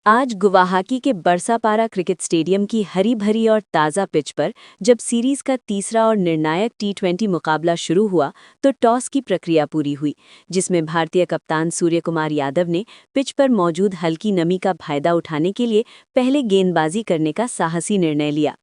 आज गुवाहाटी के Barsapara cricket stadium की हरी भरी और ताज़ा पिच पर जब सीरीज का तीसरा और निर्णायक टी20 मुकाबला शुरू हुआ तो टॉस की प्रक्रिया पूरी हुई, जिसमें भारतीय कप्तान सूर्यकुमार यादव ने पिच पर मौजूद हल्की नमी का फायदा उठाने के लिए पहले गेंदबाजी करने का साहसी निर्णय लिया।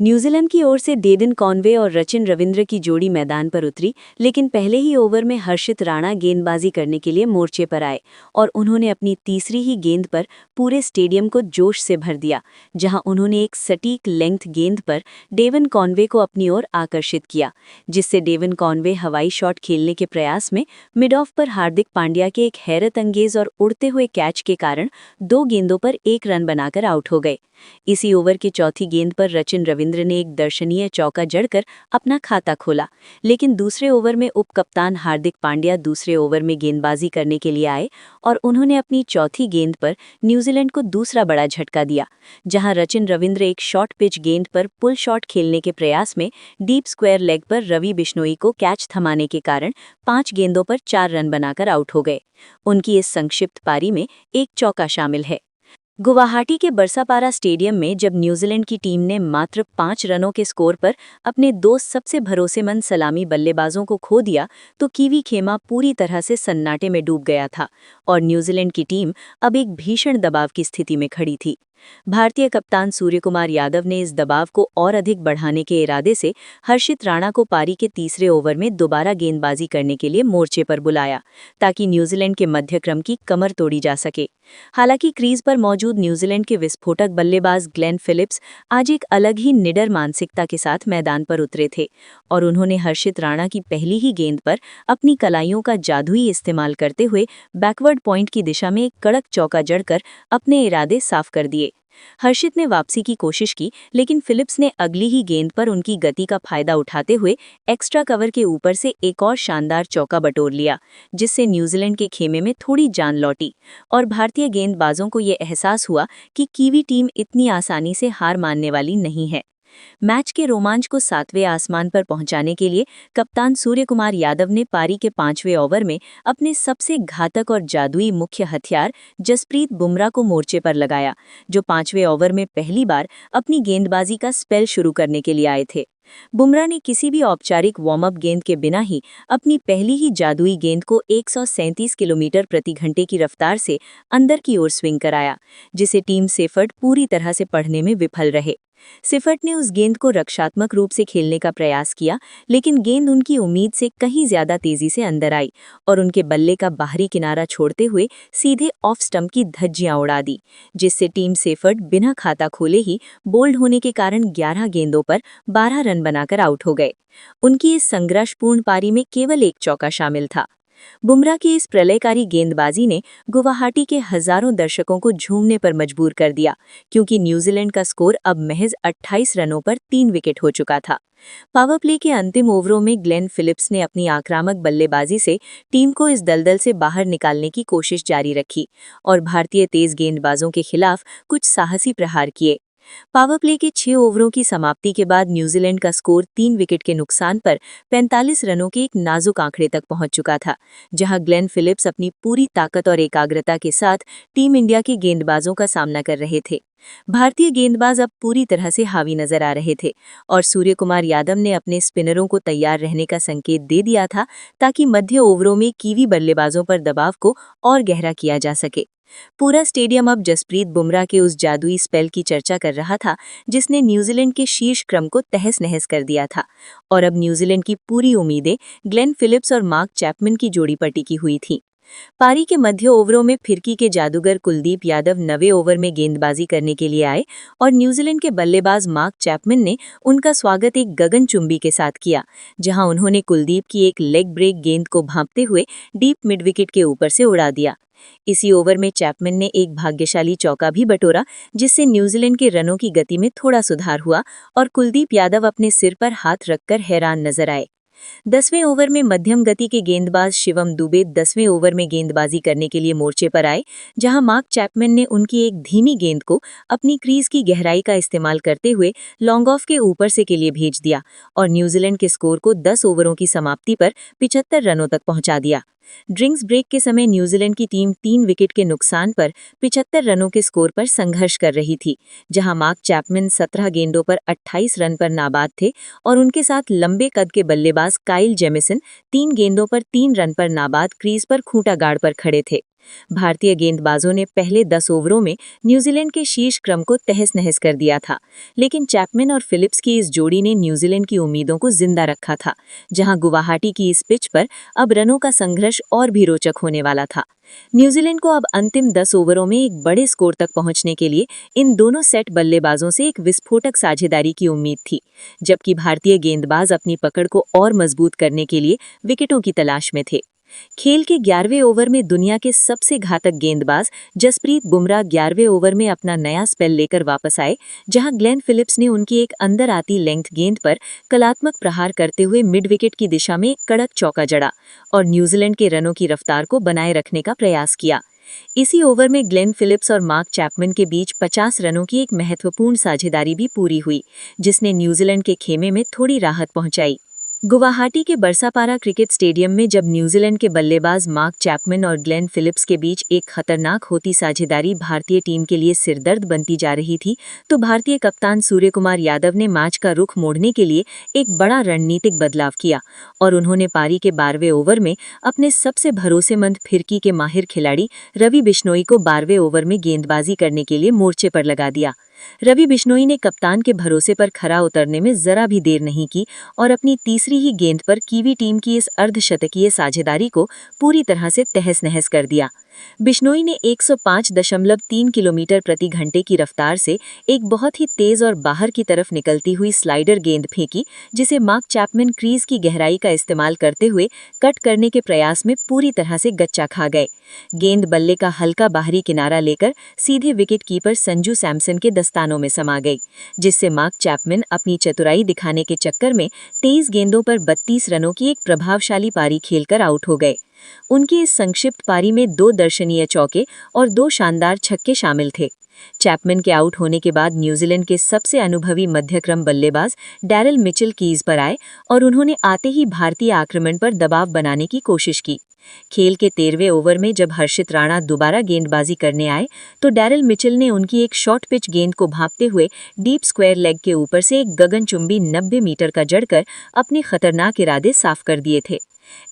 न्यूजीलैंड की ओर से डेविन कॉनवे और रचिन रविंद्र की जोड़ी मैदान पर उतरी, लेकिन पहले ही ओवर में हर्षित राणा गेंदबाजी करने के लिए मोर्चे पर आए और उन्होंने अपनी तीसरी ही गेंद पर पूरे स्टेडियम को जोश से भर दिया, जहां उन्होंने एक सटीक लेंथ गेंद पर डेविन कॉनवे को अपनी ओर आकर्षित किया, जिससे डेविन कॉनवे हवाई शॉट खेलने के प्रयास में मिड ऑफ पर हार्दिक पांड्या के एक हैरत अंगेज और उड़ते हुए कैच के कारण 2 गेंदों पर 1 रन बनाकर आउट हो गए। इसी ओवर की चौथी गेंद पर रचिन रविंद्र ने एक दर्शनीय चौका जड़कर अपना खाता खोला, लेकिन दूसरे ओवर में उपकप्तान हार्दिक पांड्या दूसरे ओवर में गेंदबाजी करने के लिए आए और उन्होंने अपनी चौथी गेंद पर न्यूजीलैंड को दूसरा बड़ा झटका दिया, जहां रचिन रविंद्र एक शॉर्ट पिच गेंद पर पुल शॉट खेलने के प्रयास में डीप स्क्वायर लेग पर रवि बिश्नोई को कैच थमाने के कारण 5 गेंदों पर 4 रन बनाकर आउट हो गए। उनकी इस संक्षिप्त पारी में एक चौका शामिल है। गुवाहाटी के बरसापारा स्टेडियम में जब न्यूजीलैंड की टीम ने मात्र 5 रनों के स्कोर पर अपने 2 सबसे भरोसेमंद सलामी बल्लेबाजों को खो दिया तो कीवी खेमा पूरी तरह से सन्नाटे में डूब गया था और न्यूजीलैंड की टीम अब एक भीषण दबाव की स्थिति में खड़ी थी। भारतीय कप्तान सूर्यकुमार यादव ने इस दबाव को और अधिक बढ़ाने के इरादे से हर्षित राणा को पारी के तीसरे ओवर में दोबारा गेंदबाजी करने के लिए मोर्चे पर बुलाया, ताकि न्यूजीलैंड के मध्यक्रम की कमर तोड़ी जा सके। हालांकि क्रीज पर मौजूद न्यूजीलैंड के विस्फोटक बल्लेबाज ग्लेन फिलिप्स आज एक अलग ही निडर मानसिकता के साथ मैदान पर उतरे थे और उन्होंने हर्षित राणा की पहली ही गेंद पर अपनी कलाइयों का जादुई इस्तेमाल करते हुए बैकवर्ड पॉइंट की दिशा में एक कड़क चौका जड़कर अपने इरादे साफ कर दिए। हर्षित ने वापसी की कोशिश की, लेकिन फिलिप्स ने अगली ही गेंद पर उनकी गति का फायदा उठाते हुए एक्स्ट्रा कवर के ऊपर से एक और शानदार चौका बटोर लिया, जिससे न्यूजीलैंड के खेमे में थोड़ी जान लौटी और भारतीय गेंदबाजों को ये एहसास हुआ कि कीवी टीम इतनी आसानी से हार मानने वाली नहीं है। मैच के रोमांच को 7वें आसमान पर पहुंचाने के लिए कप्तान सूर्यकुमार यादव ने पारी के 5वें ओवर में अपने सबसे घातक और जादुई मुख्य हथियार जसप्रीत बुमराह को मोर्चे पर लगाया, जो 5वें ओवर में पहली बार अपनी गेंदबाजी का स्पेल शुरू करने के लिए आए थे। बुमराह ने किसी भी औपचारिक वार्म अप गेंद के बिना ही अपनी पहली ही जादुई गेंद को 137 किलोमीटर प्रति घंटे की रफ्तार से अंदर की ओर स्विंग कराया, जिसे टीम सेफर्ट पूरी तरह से पढ़ने में विफल रहे। सेफर्ट ने उस गेंद को रक्षात्मक रूप से खेलने का प्रयास किया, लेकिन गेंद उनकी उम्मीद से कहीं ज्यादा तेजी से अंदर आई और उनके बल्ले का बाहरी किनारा छोड़ते हुए सीधे ऑफ स्टंप की धज्जियां उड़ा दी, जिससे टीम सेफर्ट बिना खाता खोले ही बोल्ड होने के कारण 11 गेंदों पर 12 रन बनाकर आउट हो गए। उनकी इस संघर्षपूर्ण पारी में केवल एक चौका शामिल था। बुमराह की इस प्रलयकारी गेंदबाजी ने गुवाहाटी के हजारों दर्शकों को झूमने पर मजबूर कर दिया, क्योंकि न्यूजीलैंड का स्कोर अब महज 28 रनों पर 3 विकेट हो चुका था। पावर प्ले के अंतिम ओवरों में ग्लेन फिलिप्स ने अपनी आक्रामक बल्लेबाजी से टीम को इस दलदल से बाहर निकालने की कोशिश जारी रखी और भारतीय तेज गेंदबाजों के खिलाफ कुछ साहसी प्रहार किए। पावर प्ले के 6 ओवरों की समाप्ति के बाद न्यूजीलैंड का स्कोर 3 विकेट के नुकसान पर 45 रनों के एक नाजुक आंकड़े तक पहुंच चुका था, जहां ग्लेन फिलिप्स अपनी पूरी ताकत और एकाग्रता के साथ टीम इंडिया के गेंदबाजों का सामना कर रहे थे। भारतीय गेंदबाज अब पूरी तरह से हावी नजर आ रहे थे और सूर्यकुमार यादव ने अपने स्पिनरों को तैयार रहने का संकेत दे दिया था, ताकि मध्य ओवरों में कीवी बल्लेबाजों पर दबाव को और गहरा किया जा सके। पूरा स्टेडियम अब जसप्रीत बुमराह के उस जादुई स्पेल की चर्चा कर रहा था, जिसने न्यूजीलैंड के शीर्ष क्रम को तहस-नहस कर दिया था और अब न्यूजीलैंड की पूरी उम्मीदें ग्लेन फिलिप्स और मार्क चैपमैन की जोड़ी पर टिकी हुई थीं। पारी के मध्य ओवरों में फिरकी के जादूगर कुलदीप यादव 9वें ओवर में गेंदबाजी करने के लिए आए और न्यूजीलैंड के बल्लेबाज मार्क चैपमैन ने उनका स्वागत एक गगनचुंबी के साथ किया, जहां उन्होंने कुलदीप की एक लेग ब्रेक गेंद को भांपते हुए डीप मिड विकेट के ऊपर से उड़ा दिया। इसी ओवर में चैपमैन ने एक भाग्यशाली चौका भी बटोरा, जिससे न्यूजीलैंड के रनों की गति में थोड़ा सुधार हुआ और कुलदीप यादव अपने सिर पर हाथ रखकर हैरान नजर आए। 10वें ओवर में मध्यम गति के गेंदबाज शिवम दुबे 10वें ओवर में गेंदबाजी करने के लिए मोर्चे पर आए, जहां मार्क चैपमैन ने उनकी एक धीमी गेंद को अपनी क्रीज की गहराई का इस्तेमाल करते हुए लॉन्ग ऑफ के ऊपर से के लिए भेज दिया और न्यूजीलैंड के स्कोर को 10 ओवरों की समाप्ति पर 75 रनों तक पहुंचा दिया। ड्रिंक्स ब्रेक के समय न्यूजीलैंड की टीम 3 विकेट के नुकसान पर 75 रनों के स्कोर पर संघर्ष कर रही थी, जहां मार्क चैपमैन 17 गेंदों पर 28 रन पर नाबाद थे और उनके साथ लंबे कद के बल्लेबाज काइल जेमिसन 3 गेंदों पर 3 रन पर नाबाद क्रीज पर खूंटा गाड़ पर खड़े थे। भारतीय गेंदबाजों ने पहले 10 ओवरों में न्यूजीलैंड के शीर्ष क्रम को तहस-नहस कर दिया था, लेकिन चैपमैन और फिलिप्स की इस जोड़ी ने न्यूजीलैंड की उम्मीदों को जिंदा रखा था, जहां गुवाहाटी की इस पिच पर अब रनों का संघर्ष और भी रोचक होने वाला था। न्यूजीलैंड को अब अंतिम 10 ओवरों में एक बड़े स्कोर तक पहुंचने के लिए इन दोनों सेट बल्लेबाजों से एक विस्फोटक साझेदारी की उम्मीद थी, जबकि भारतीय गेंदबाज अपनी पकड़ को और मजबूत करने के लिए विकेटों की तलाश में थे। खेल के 11वें ओवर में दुनिया के सबसे घातक गेंदबाज जसप्रीत बुमराह 11वें ओवर में अपना नया स्पेल लेकर वापस आए, जहां ग्लेन फिलिप्स ने उनकी एक अंदर आती लेंथ गेंद पर कलात्मक प्रहार करते हुए मिड विकेट की दिशा में एक कड़क चौका जड़ा और न्यूजीलैंड के रनों की रफ्तार को बनाए रखने का प्रयास किया। इसी ओवर में ग्लेन फिलिप्स और मार्क चैपमैन के बीच 50 रनों की एक महत्वपूर्ण साझेदारी भी पूरी हुई, जिसने न्यूजीलैंड के खेमे में थोड़ी राहत पहुंचाई। गुवाहाटी के बरसापारा क्रिकेट स्टेडियम में जब न्यूजीलैंड के बल्लेबाज मार्क चैपमैन और ग्लेन फिलिप्स के बीच एक खतरनाक होती साझेदारी भारतीय टीम के लिए सिरदर्द बनती जा रही थी, तो भारतीय कप्तान सूर्यकुमार यादव ने मैच का रुख मोड़ने के लिए एक बड़ा रणनीतिक बदलाव किया और उन्होंने पारी के 12वें ओवर में अपने सबसे भरोसेमंद फिरकी के माहिर खिलाड़ी रवि बिश्नोई को 12वें ओवर में गेंदबाजी करने के लिए मोर्चे पर लगा दिया। रवि बिश्नोई ने कप्तान के भरोसे पर खरा उतरने में जरा भी देर नहीं की और अपनी तीसरी ही गेंद पर कीवी टीम की इस अर्धशतकीय साझेदारी को पूरी तरह से तहस-नहस कर दिया। बिश्नोई ने 105.3 किलोमीटर प्रति घंटे की रफ्तार से एक बहुत ही तेज और बाहर की तरफ निकलती हुई स्लाइडर गेंद फेंकी, जिसे मार्क चैपमैन क्रीज की गहराई का इस्तेमाल करते हुए कट करने के प्रयास में पूरी तरह से गच्चा खा गए। गेंद बल्ले का हल्का बाहरी किनारा लेकर सीधे विकेट कीपर संजू सैमसन के दस्तानों में समा गई, जिससे मार्क चैपमैन अपनी चतुराई दिखाने के चक्कर में 23 गेंदों पर 32 रनों की एक प्रभावशाली पारी खेलकर आउट हो गए। उनकी इस संक्षिप्त पारी में 2 दर्शनीय चौके और 2 शानदार छक्के शामिल थे। चैपमैन के आउट होने के बाद न्यूजीलैंड के सबसे अनुभवी मध्यक्रम बल्लेबाज डैरल मिचेल कीज पर आए और उन्होंने आते ही भारतीय आक्रमण पर दबाव बनाने की कोशिश की। खेल के 13वें ओवर में जब हर्षित राणा दोबारा गेंदबाजी करने आए, तो डैरल मिचेल ने उनकी एक शॉर्ट पिच गेंद को भांपते हुए डीप स्क्वायर लेग के ऊपर से एक गगनचुंबी 90 मीटर का जड़कर अपने खतरनाक इरादे साफ कर दिए थे।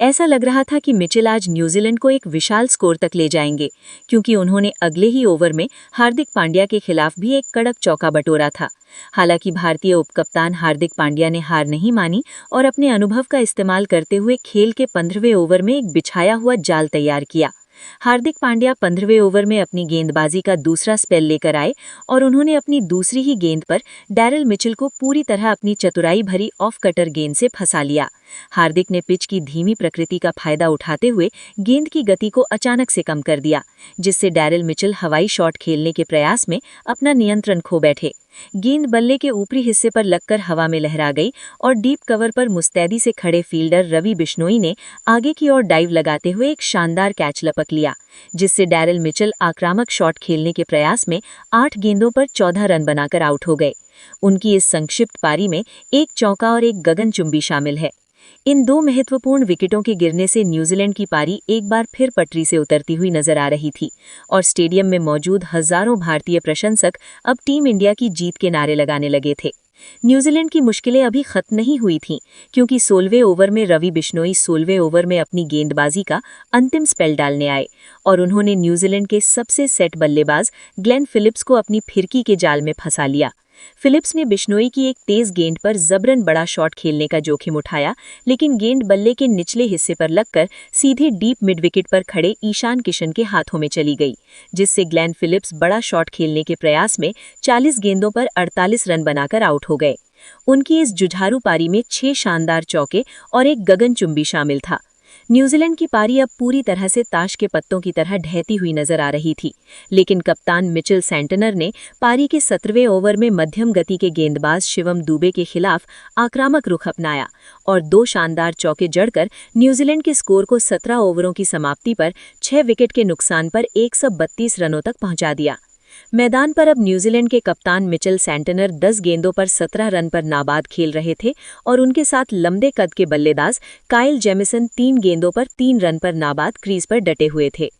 ऐसा लग रहा था कि मिचेल आज न्यूजीलैंड को एक विशाल स्कोर तक ले जाएंगे, क्योंकि उन्होंने अगले ही ओवर में हार्दिक पांड्या के खिलाफ भी एक कड़क चौका बटोरा था। हालांकि भारतीय उपकप्तान हार्दिक पांड्या ने हार नहीं मानी और अपने अनुभव का इस्तेमाल करते हुए खेल के 15वें ओवर में एक बिछाया हुआ जाल तैयार किया। हार्दिक पांड्या 15वें ओवर में अपनी गेंदबाजी का दूसरा स्पेल लेकर आए और उन्होंने अपनी दूसरी ही गेंद पर डैरल मिचेल को पूरी तरह अपनी चतुराई भरी ऑफ कटर गेंद से फंसा लिया। हार्दिक ने पिच की धीमी प्रकृति का फायदा उठाते हुए गेंद की गति को अचानक से कम कर दिया, जिससे डैरल मिचेल हवाई शॉट खेलने के प्रयास में अपना नियंत्रण खो बैठे। गेंद बल्ले के ऊपरी हिस्से पर लगकर हवा में लहरा गई और डीप कवर पर मुस्तैदी से खड़े फील्डर रवि बिश्नोई ने आगे की ओर डाइव लगाते हुए एक शानदार कैच लपक लिया, जिससे डैरल मिचेल आक्रामक शॉट खेलने के प्रयास में 8 गेंदों पर 14 रन बनाकर आउट हो गए। उनकी इस संक्षिप्त पारी में एक चौका और एक गगनचुंबी शामिल है। इन 2 महत्वपूर्ण विकेटों के गिरने से न्यूजीलैंड की पारी एक बार फिर पटरी से उतरती हुई नजर आ रही थी और स्टेडियम में मौजूद हजारों भारतीय प्रशंसक अब टीम इंडिया की जीत के नारे लगाने लगे थे। न्यूजीलैंड की मुश्किलें अभी खत्म नहीं हुई थीं, क्योंकि 16वें ओवर में रवि बिश्नोई 16वें ओवर में अपनी गेंदबाजी का अंतिम स्पेल डालने आए और उन्होंने न्यूजीलैंड के सबसे सेट बल्लेबाज ग्लेन फिलिप्स को अपनी फिरकी के जाल में फंसा लिया। फिलिप्स ने बिश्नोई की एक तेज गेंद पर जबरन बड़ा शॉट खेलने का जोखिम उठाया, लेकिन गेंद बल्ले के निचले हिस्से पर लगकर सीधे डीप मिड विकेट पर खड़े ईशान किशन के हाथों में चली गई, जिससे ग्लेन फिलिप्स बड़ा शॉट खेलने के प्रयास में 40 गेंदों पर 48 रन बनाकर आउट हो गए। उनकी इस जुझारू पारी में 6 शानदार चौके और एक गगनचुंबी शामिल था। न्यूजीलैंड की पारी अब पूरी तरह से ताश के पत्तों की तरह ढहती हुई नजर आ रही थी, लेकिन कप्तान मिचेल सैंटनर ने पारी के 17वें ओवर में मध्यम गति के गेंदबाज शिवम दुबे के खिलाफ आक्रामक रुख अपनाया और 2 शानदार चौके जड़कर न्यूजीलैंड के स्कोर को 17 ओवरों की समाप्ति पर 6 विकेट के नुकसान पर 132 रनों तक पहुंचा दिया। मैदान पर अब न्यूजीलैंड के कप्तान मिचेल सैंटनर 10 गेंदों पर 17 रन पर नाबाद खेल रहे थे और उनके साथ लंबे कद के बल्लेबाज काइल जेमिसन 3 गेंदों पर 3 रन पर नाबाद क्रीज पर डटे हुए थे।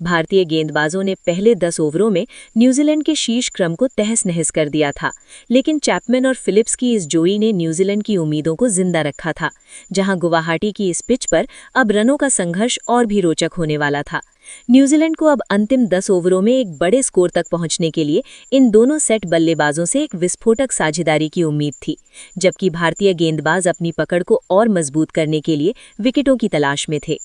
भारतीय गेंदबाजों ने पहले 10 ओवरों में न्यूजीलैंड के शीर्ष क्रम को तहस-नहस कर दिया था, लेकिन चैपमैन और फिलिप्स की इस जोड़ी ने न्यूजीलैंड की उम्मीदों को जिंदा रखा था, जहां गुवाहाटी की इस पिच पर अब रनों का संघर्ष और भी रोचक होने वाला था। न्यूजीलैंड को अब अंतिम 10 ओवरों में एक बड़े स्कोर तक पहुंचने के लिए इन दोनों सेट बल्लेबाजों से एक विस्फोटक साझेदारी की उम्मीद थी, जबकि भारतीय गेंदबाज अपनी पकड़ को और मजबूत करने के लिए विकेटों की तलाश में थे।